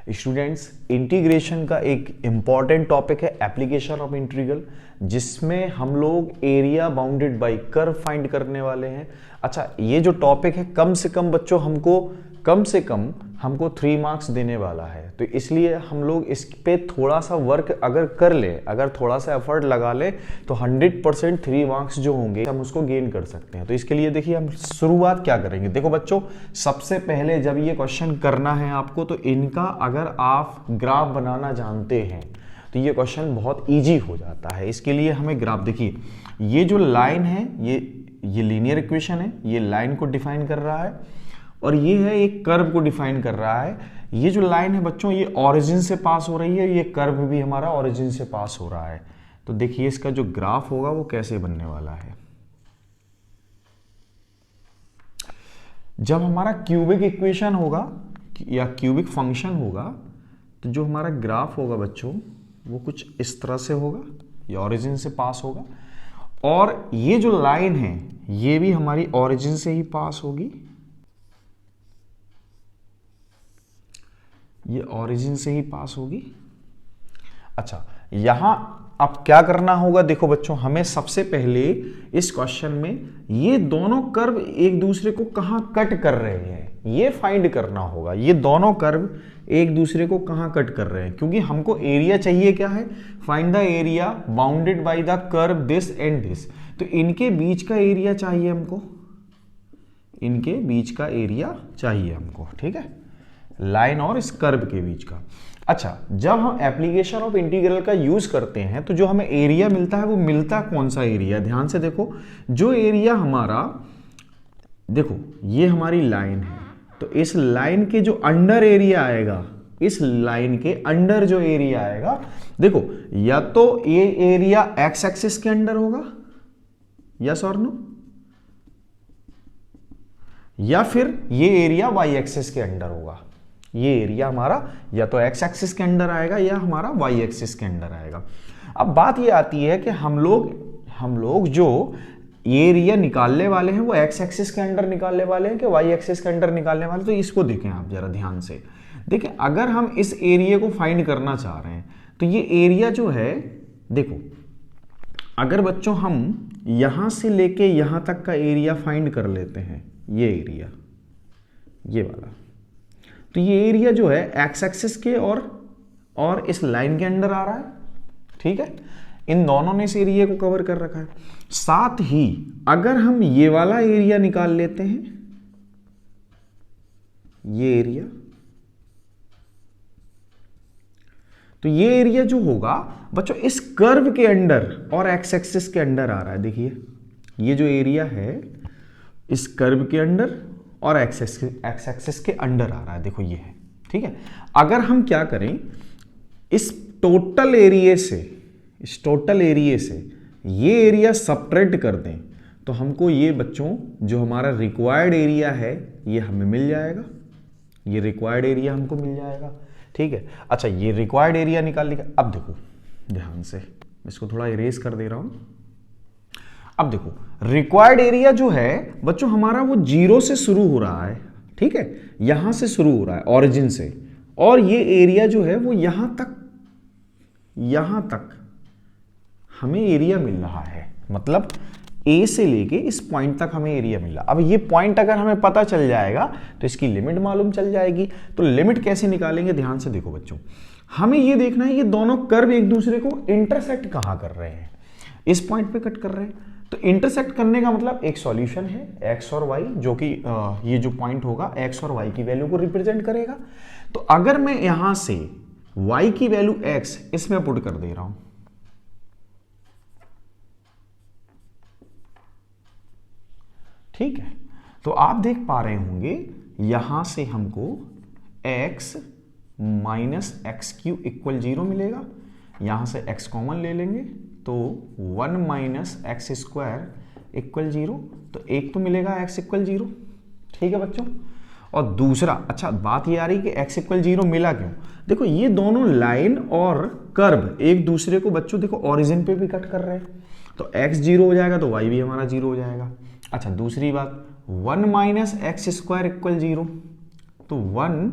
Students, integration का एक important topic है एप्लीकेशन ऑफ इंटीग्रल, जिसमें हम लोग area bounded by curve find करने वाले हैं। अच्छा, ये जो टॉपिक है कम से कम बच्चों हमको 3 मार्क्स देने वाला है, तो इसलिए हम लोग इस पे थोड़ा सा वर्क अगर कर ले, अगर थोड़ा सा एफर्ट लगा ले, तो 100% 3 मार्क्स जो होंगे हम उसको गेन कर सकते हैं। तो इसके लिए देखिए हम शुरुआत क्या करेंगे। देखो बच्चों, सबसे पहले जब ये क्वेश्चन करना है आपको, तो इनका अगर आप ग्राफ बनाना जानते हैं तो ये क्वेश्चन बहुत ईजी हो जाता है। इसके लिए हमें ग्राफ, देखिए ये जो लाइन है ये लीनियर इक्वेशन है, ये लाइन को डिफाइन कर रहा है, और ये है एक कर्व को डिफाइन कर रहा है। ये जो लाइन है बच्चों, ये ओरिजिन से पास हो रही है, ये कर्व भी हमारा ओरिजिन से पास हो रहा है। तो देखिए इसका जो ग्राफ होगा वो कैसे बनने वाला है। जब हमारा क्यूबिक इक्वेशन होगा या क्यूबिक फंक्शन होगा, तो जो हमारा ग्राफ होगा बच्चों वो कुछ इस तरह से होगा, ये ओरिजिन से पास होगा, और ये जो लाइन है ये भी हमारी ओरिजिन से ही पास होगी, ये ओरिजिन से ही पास होगी। अच्छा, यहां अब क्या करना होगा, देखो बच्चों, हमें सबसे पहले इस क्वेश्चन में ये दोनों कर्व एक दूसरे को कहां कट कर रहे हैं ये फाइंड करना होगा। ये दोनों कर्व एक दूसरे को कहां कट कर रहे हैं, क्योंकि हमको एरिया चाहिए क्या है, find the area bounded by the curve this and this. तो इनके बीच का एरिया चाहिए हमको, इनके बीच का एरिया चाहिए हमको, ठीक है, लाइन और इस कर्व के बीच का। अच्छा, जब हम एप्लीकेशन ऑफ इंटीग्रल का यूज करते हैं तो जो हमें एरिया मिलता है वो मिलता कौन सा एरिया, ध्यान से देखो। जो एरिया हमारा, देखो ये हमारी लाइन है, तो इस लाइन के जो अंडर एरिया आएगा, इस लाइन के अंडर जो एरिया आएगा, देखो या तो ये एरिया एक्स एक्सिस के अंडर होगा, यस और नो, या फिर ये एरिया वाई एक्सिस के अंडर होगा। ये एरिया हमारा या तो एक्स एक्सिस के अंडर आएगा या हमारा वाई एक्सिस के अंडर आएगा। अब बात ये आती है कि हम लोग जो एरिया निकालने वाले हैं वो एक्स एक्सिस के अंडर निकालने वाले हैं कि वाई एक्सिस के अंडर निकालने वाले। तो इसको देखें आप जरा ध्यान से, देखें अगर हम इस एरिया को फाइंड करना चाह रहे हैं तो ये एरिया जो है, देखो अगर बच्चों हम यहां से लेके यहां तक का एरिया फाइंड कर लेते हैं, ये एरिया ये वाला, तो ये एरिया जो है एक्स एक्सिस के और इस लाइन के अंडर आ रहा है, ठीक है। इन दोनों ने इस एरिया को कवर कर रखा है। साथ ही अगर हम ये वाला एरिया निकाल लेते हैं, ये एरिया, तो ये एरिया जो होगा बच्चों इस कर्व के अंडर और एक्स एक्सिस के अंडर आ रहा है। देखिए ये जो एरिया है इस कर्व के अंडर और एक्स एक्सिस के अंडर आ रहा है, देखो ये है, ठीक है। अगर हम क्या करें, इस टोटल एरिया से ये एरिया सबट्रैक्ट कर दें, तो हमको ये बच्चों जो हमारा रिक्वायर्ड एरिया है ये हमें मिल जाएगा, ये रिक्वायर्ड एरिया हमको मिल जाएगा, ठीक है। अच्छा, ये रिक्वायर्ड एरिया निकालने का, अब देखो ध्यान से, इसको थोड़ा इरेज कर दे रहा हूं। अब देखो रिक्वायर्ड एरिया जो है बच्चों हमारा वो 0 से शुरू हो रहा है, ठीक है, यहां से शुरू हो रहा है ओरिजिन से, और ये एरिया जो है वो यहां तक हमें एरिया मिल रहा है, मतलब ए से लेके इस पॉइंट तक हमें एरिया मिल रहा। अब ये पॉइंट अगर हमें पता चल जाएगा तो इसकी लिमिट मालूम चल जाएगी। तो लिमिट कैसे निकालेंगे, ध्यान से देखो बच्चों, हमें ये देखना है ये दोनों कर्व एक दूसरे को इंटरसेक्ट कहां कर रहे हैं, इस पॉइंट पे कट कर रहे हैं। तो इंटरसेक्ट करने का मतलब एक सॉल्यूशन है एक्स और वाई, जो कि ये जो पॉइंट होगा एक्स और वाई की वैल्यू को रिप्रेजेंट करेगा। तो अगर मैं यहां से वाई की वैल्यू एक्स इसमें पुट कर दे रहा हूं, ठीक है, तो आप देख पा रहे होंगे यहां से हमको x minus x Q equal 0 मिलेगा। यहां से x कॉमन ले लेंगे तो 1 माइनस एक्स स्क्वायर इक्वल 0, तो एक तो मिलेगा x इक्वल 0, ठीक है बच्चों। और दूसरा, अच्छा बात ये आ रही कि x इक्वल 0 मिला क्यों, देखो ये दोनों लाइन और कर्व एक दूसरे को बच्चों देखो ओरिजिन पे भी कट कर रहे हैं, तो x 0 हो जाएगा तो y भी हमारा 0 हो जाएगा। अच्छा दूसरी बात, 1 माइनस एक्स स्क्वायर इक्वल 0, तो 1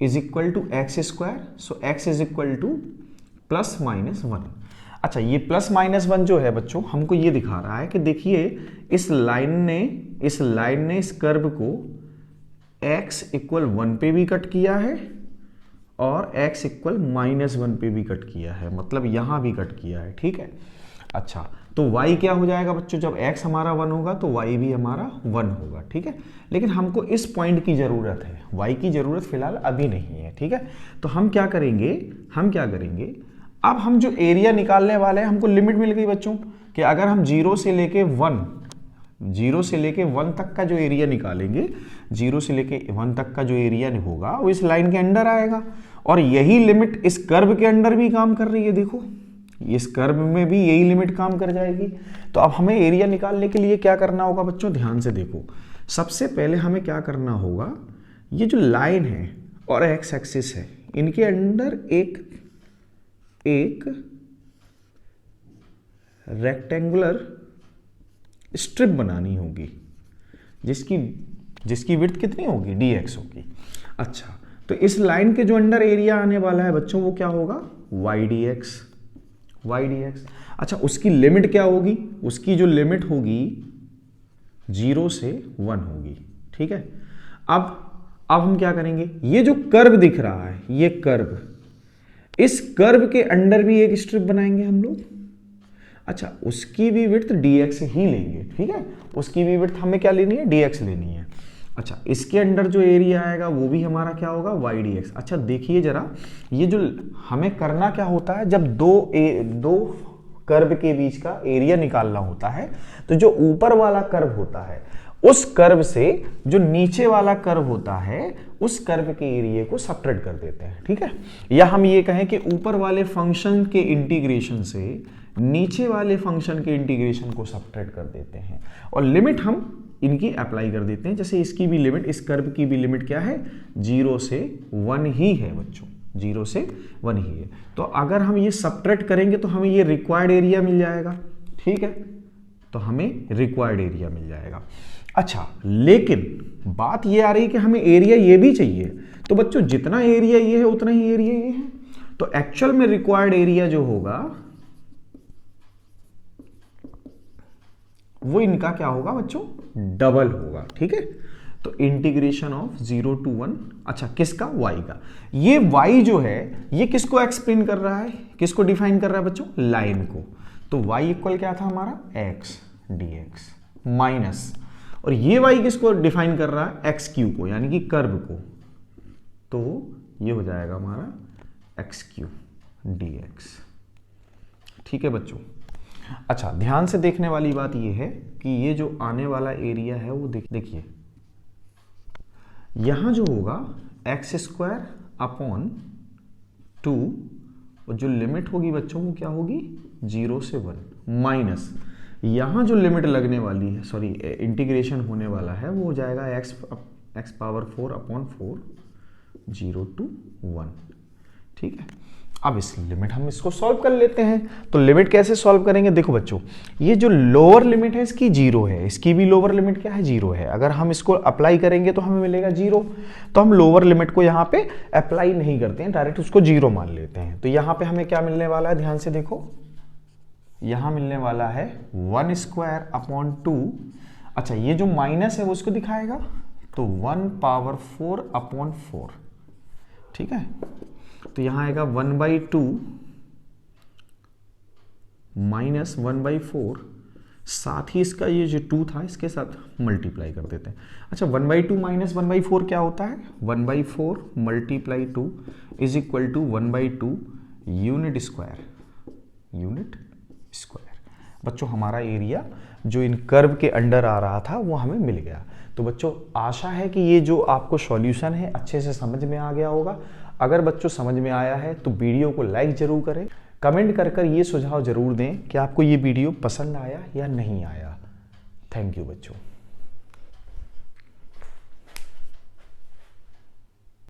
is equal to x square, so x is equal to plus minus one. अच्छा, ये प्लस माइनस वन जो है बच्चों हमको ये दिखा रहा है कि देखिए इस लाइन ने इस कर्व को x इक्वल वन पे भी कट किया है और x इक्वल माइनस वन पे भी कट किया है, मतलब यहां भी कट किया है। ठीक है, अच्छा तो y क्या हो जाएगा बच्चों, जब x हमारा वन होगा तो y भी हमारा वन होगा। ठीक है, लेकिन हमको इस पॉइंट की जरूरत है, y की जरूरत फिलहाल अभी नहीं है। ठीक है, तो हम क्या करेंगे, अब हम जो एरिया निकालने वाले हैं, हमको लिमिट मिल गई बच्चों कि अगर हम जीरो से लेके वन तक का जो एरिया निकालेंगे, जीरो से लेके वन तक का जो एरिया होगा वो इस लाइन के अंडर आएगा, और यही लिमिट इस कर्व के अंडर भी काम कर रही है। देखो इस कर्व में भी यही लिमिट काम कर जाएगी। तो अब हमें एरिया निकालने के लिए क्या करना होगा बच्चों, ध्यान से देखो। सबसे पहले हमें क्या करना होगा, ये जो लाइन है और एक्स एक्सिस है, इनके अंडर एक रेक्टेंगुलर स्ट्रिप बनानी होगी जिसकी विड्थ कितनी होगी, dx होगी। अच्छा, तो इस लाइन के जो अंडर एरिया आने वाला है बच्चों वो क्या होगा, y dx। अच्छा, उसकी लिमिट क्या होगी, उसकी जो लिमिट होगी 0 से 1 होगी। ठीक है, अब हम क्या करेंगे, ये जो कर्व दिख रहा है, ये कर्व, इस कर्व के अंडर भी एक स्ट्रिप बनाएंगे हम लोग। अच्छा, उसकी भी विड्थ dx ही लेंगे। ठीक है, उसकी भी विड्थ हमें क्या लेनी है, dx लेनी है। अच्छा, इसके अंडर जो एरिया आएगा वो भी हमारा क्या होगा, y dx। अच्छा देखिए जरा, ये जो हमें करना क्या होता है, जब दो कर्व के बीच का एरिया निकालना होता है, तो जो ऊपर वाला कर्व होता है उस कर्व से जो नीचे वाला कर्व होता है उस कर्व के एरिया को सब्ट्रैक्ट कर देते हैं। ठीक है, या हम ये कहें कि ऊपर वाले फंक्शन के इंटीग्रेशन से नीचे वाले फंक्शन के इंटीग्रेशन को सब्ट्रैक्ट कर देते हैं, और लिमिट हम इनकी अप्लाई कर देते हैं। जैसे इसकी भी लिमिट, इस कर्व की भी लिमिट क्या है, 0 से 1 ही है बच्चों, 0 से 1 ही है। तो अगर हम ये सब्ट्रैक्ट करेंगे तो हमें ये रिक्वायर्ड एरिया मिल जाएगा। ठीक है, तो हमें रिक्वायर्ड एरिया मिल जाएगा। अच्छा, लेकिन बात ये आ रही है कि हमें एरिया ये भी चाहिए। तो बच्चों जितना एरिया ये है उतना ही एरिया ये है, तो एक्चुअल में रिक्वायर्ड एरिया जो होगा वो इनका क्या होगा बच्चों, डबल होगा। ठीक है, तो इंटीग्रेशन ऑफ 0 to 1, अच्छा किसका, y का। ये y जो है ये किसको एक्सप्लेन कर रहा है, किसको डिफाइन कर रहा है बच्चों, लाइन को। तो y इक्वल क्या था हमारा, x dx माइनस, और ये y किसको डिफाइन कर रहा है, एक्स क्यू को, यानी कि कर्व को। तो ये हो जाएगा हमारा एक्स क्यू dx। ठीक है बच्चों, अच्छा ध्यान से देखने वाली बात ये है कि ये जो आने वाला एरिया है वो देखिए, यहां जो होगा एक्स स्क्वायर अपॉन 2, और जो लिमिट होगी बच्चों वो क्या होगी, 0 से 1 माइनस, यहां जो लिमिट लगने वाली है, सॉरी इंटीग्रेशन होने वाला है वो हो जाएगा एक्स पावर 4 अपॉन 4, 0 to 1। ठीक है, अब इस लिमिट हम इसको सॉल्व कर लेते हैं। तो लिमिट कैसे सॉल्व करेंगे, देखो बच्चों ये जो लोअर लिमिट है इसकी 0 है, इसकी भी लोअर लिमिट क्या है, 0 है। अगर हम इसको अप्लाई करेंगे तो हमें मिलेगा 0, तो हम लोअर लिमिट को यहाँ पे अप्लाई नहीं करते हैं, डायरेक्ट उसको 0 मान लेते हैं। तो यहाँ पे हमें क्या मिलने वाला है, ध्यान से देखो, यहाँ मिलने वाला है 1 स्क्वायर अपॉन 2। अच्छा, ये जो माइनस है वो उसको दिखाएगा, तो 1 पावर 4 अपॉन 4। ठीक है, तो यहां आएगा 1/2 माइनस 1/4, साथ ही इसका ये जो 2 था इसके साथ मल्टीप्लाई कर देते हैं। अच्छा, 1/2 माइनस 1/4 क्या होता है, 1/4 multiply 2 is equal to 1/2 unit square. बच्चों हमारा एरिया जो इन कर्व के अंडर आ रहा था वो हमें मिल गया। तो बच्चों आशा है कि ये जो आपको सॉल्यूशन है अच्छे से समझ में आ गया होगा। अगर बच्चों समझ में आया है तो वीडियो को लाइक जरूर करें, कमेंट कर ये सुझाव जरूर दें कि आपको ये वीडियो पसंद आया या नहीं आया। थैंक यू बच्चों।